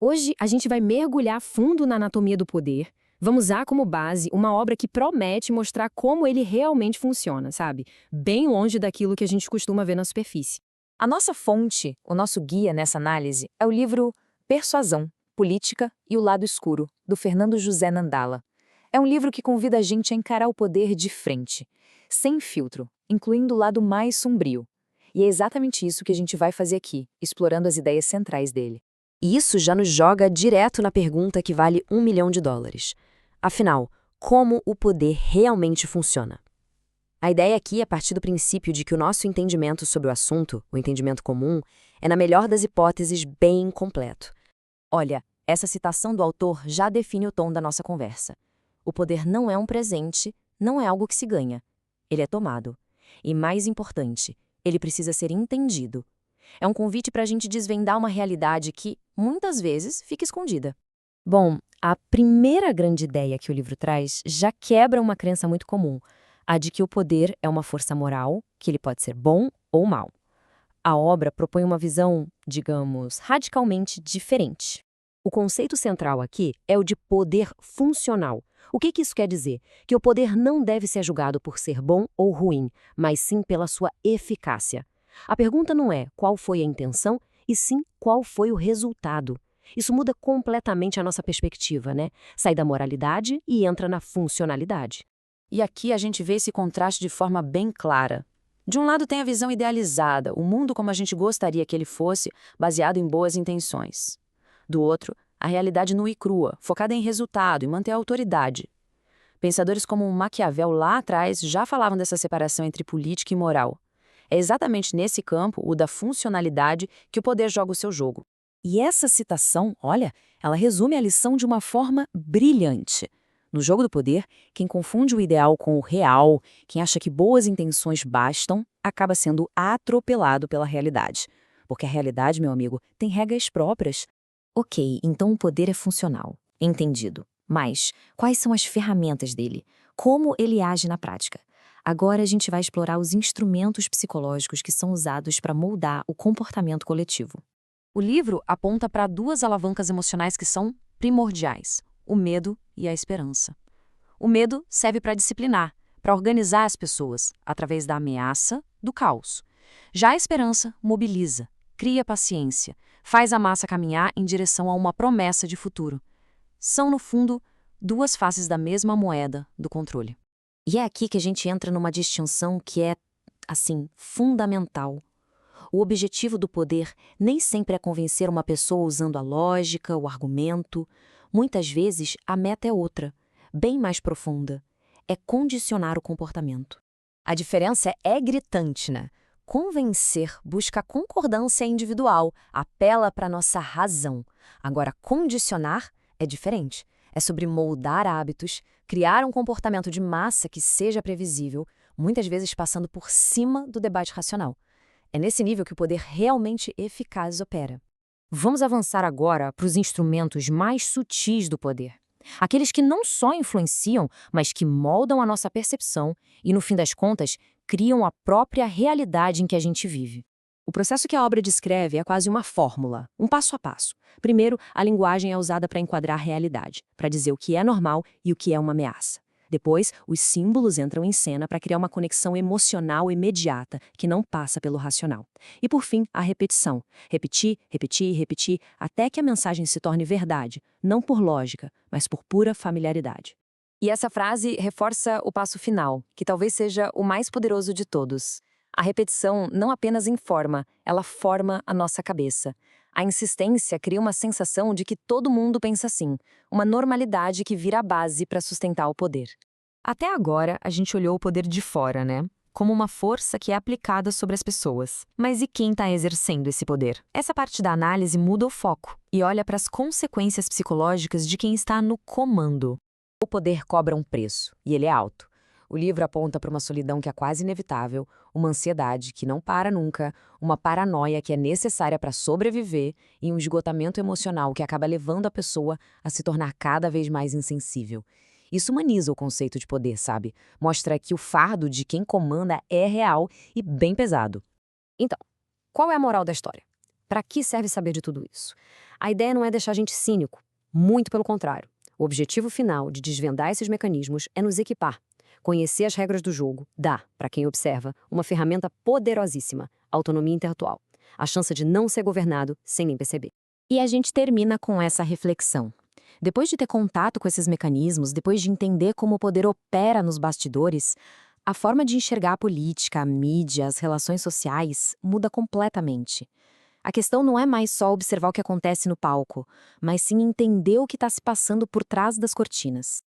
Hoje a gente vai mergulhar fundo na anatomia do poder. Vamos usar como base uma obra que promete mostrar como ele realmente funciona, sabe? Bem longe daquilo que a gente costuma ver na superfície. A nossa fonte, o nosso guia nessa análise, é o livro Persuasão, Política e o Lado Escuro, do Fernando José Nandala. É um livro que convida a gente a encarar o poder de frente, sem filtro, incluindo o lado mais sombrio. E é exatamente isso que a gente vai fazer aqui, explorando as ideias centrais dele. E isso já nos joga direto na pergunta que vale US$ 1.000.000. Afinal, como o poder realmente funciona? A ideia aqui é partir do princípio de que o nosso entendimento sobre o assunto, o entendimento comum, é, na melhor das hipóteses, bem incompleto. Olha, essa citação do autor já define o tom da nossa conversa. O poder não é um presente, não é algo que se ganha. Ele é tomado. E mais importante, ele precisa ser entendido. É um convite para a gente desvendar uma realidade que, muitas vezes, fica escondida. Bom, a primeira grande ideia que o livro traz já quebra uma crença muito comum, a de que o poder é uma força moral, que ele pode ser bom ou mal. A obra propõe uma visão, digamos, radicalmente diferente. O conceito central aqui é o de poder funcional. O que isso quer dizer? Que o poder não deve ser julgado por ser bom ou ruim, mas sim pela sua eficácia. A pergunta não é qual foi a intenção, e sim qual foi o resultado. Isso muda completamente a nossa perspectiva, né? Sai da moralidade e entra na funcionalidade. E aqui a gente vê esse contraste de forma bem clara. De um lado tem a visão idealizada, o mundo como a gente gostaria que ele fosse, baseado em boas intenções. Do outro, a realidade nua e crua, focada em resultado e manter a autoridade. Pensadores como Maquiavel lá atrás já falavam dessa separação entre política e moral. É exatamente nesse campo, o da funcionalidade, que o poder joga o seu jogo. E essa citação, olha, ela resume a lição de uma forma brilhante. No jogo do poder, quem confunde o ideal com o real, quem acha que boas intenções bastam, acaba sendo atropelado pela realidade. Porque a realidade, meu amigo, tem regras próprias. Ok, então o poder é funcional. Entendido. Mas quais são as ferramentas dele? Como ele age na prática? Agora a gente vai explorar os instrumentos psicológicos que são usados para moldar o comportamento coletivo. O livro aponta para duas alavancas emocionais que são primordiais: o medo e a esperança. O medo serve para disciplinar, para organizar as pessoas, através da ameaça, do caos. Já a esperança mobiliza, cria paciência, faz a massa caminhar em direção a uma promessa de futuro. São, no fundo, duas faces da mesma moeda do controle. E é aqui que a gente entra numa distinção que é, assim, fundamental. O objetivo do poder nem sempre é convencer uma pessoa usando a lógica, o argumento. Muitas vezes, a meta é outra, bem mais profunda. É condicionar o comportamento. A diferença é gritante, né? Convencer busca concordância individual, apela para nossa razão. Agora, condicionar é diferente. É sobre moldar hábitos, criar um comportamento de massa que seja previsível, muitas vezes passando por cima do debate racional. É nesse nível que o poder realmente eficaz opera. Vamos avançar agora para os instrumentos mais sutis do poder. Aqueles que não só influenciam, mas que moldam a nossa percepção e, no fim das contas, criam a própria realidade em que a gente vive. O processo que a obra descreve é quase uma fórmula, um passo a passo. Primeiro, a linguagem é usada para enquadrar a realidade, para dizer o que é normal e o que é uma ameaça. Depois, os símbolos entram em cena para criar uma conexão emocional imediata, que não passa pelo racional. E por fim, a repetição. Repetir, repetir, repetir, até que a mensagem se torne verdade, não por lógica, mas por pura familiaridade. E essa frase reforça o passo final, que talvez seja o mais poderoso de todos. A repetição não apenas informa, ela forma a nossa cabeça. A insistência cria uma sensação de que todo mundo pensa assim, uma normalidade que vira a base para sustentar o poder. Até agora, a gente olhou o poder de fora, né? Como uma força que é aplicada sobre as pessoas. Mas e quem está exercendo esse poder? Essa parte da análise muda o foco e olha para as consequências psicológicas de quem está no comando. O poder cobra um preço, e ele é alto. O livro aponta para uma solidão que é quase inevitável, uma ansiedade que não para nunca, uma paranoia que é necessária para sobreviver e um esgotamento emocional que acaba levando a pessoa a se tornar cada vez mais insensível. Isso humaniza o conceito de poder, sabe? Mostra que o fardo de quem comanda é real e bem pesado. Então, qual é a moral da história? Para que serve saber de tudo isso? A ideia não é deixar a gente cínico, muito pelo contrário. O objetivo final de desvendar esses mecanismos é nos equipar. Conhecer as regras do jogo dá, para quem observa, uma ferramenta poderosíssima, autonomia intelectual. A chance de não ser governado sem nem perceber. E a gente termina com essa reflexão. Depois de ter contato com esses mecanismos, depois de entender como o poder opera nos bastidores, a forma de enxergar a política, a mídia, as relações sociais muda completamente. A questão não é mais só observar o que acontece no palco, mas sim entender o que está se passando por trás das cortinas.